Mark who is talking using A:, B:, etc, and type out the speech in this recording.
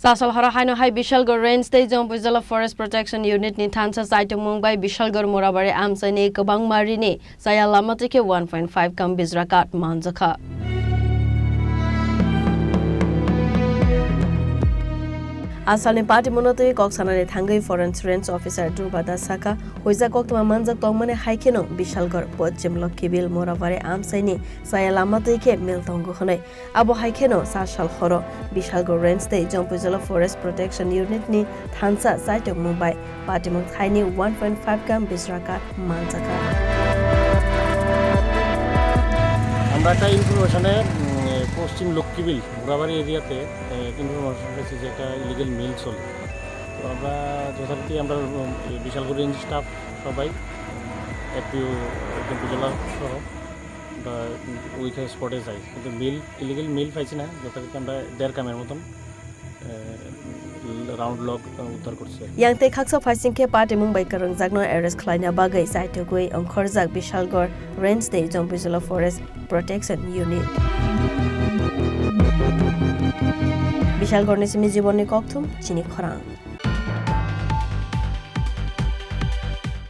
A: Chasal Horo Hainohai Bishalgarh Range State Jampuijla Forest Protection Unit ni Thansa Chaitogmwng by Bishalgarh Murabari Amchaini Kwbangmari ni Chaiya Lamatwikhe 1.5 kam Bijra Kath Manjakha. Asalni party monotoi koksanani thangai foreign range officer Tripura saka hoisa Koktwma Manjakha haikeno Bishalgarh Pojim Lokhibil Murabari Amchaini Chaiya Lamatwikhe miltongo khonai abo haikeno Chasal Horo Bishalgarh Range State Jampuijla Forest Protection Unit ni Thansa Chaitogmwng by party monotoi 1.5 kam Bijra Kath Manjakha.
B: আমরা একটা ইনফরমেশনে পশ্চিম লক্ষ্মীবিল মুরাবাড়ি এরিয়াতে information পেয়েছি যে একটা illegal মিল চলে। তো আমরা যথারীতি আমরা বিশালগড় রেঞ্জ স্টাফ সবাই এপিও জেলা সহ বা ওইখানে স্পটে যাই, কিন্তু ইলিগেল মিল পাইছি না। যথারীতি আমরা 1.5 কামের মতন রাউন্ড লগ উদ্ধার করছে।
A: Yangte khaksa phaisingkhe party Mumbai karang jagno arrest khlaina bagai Chaitogmwng Khorang Bishalgarh Range State Jampuijla Forest Protection Unit. Bishalgarh ni simi jibonni Koktwma Chini Khorang.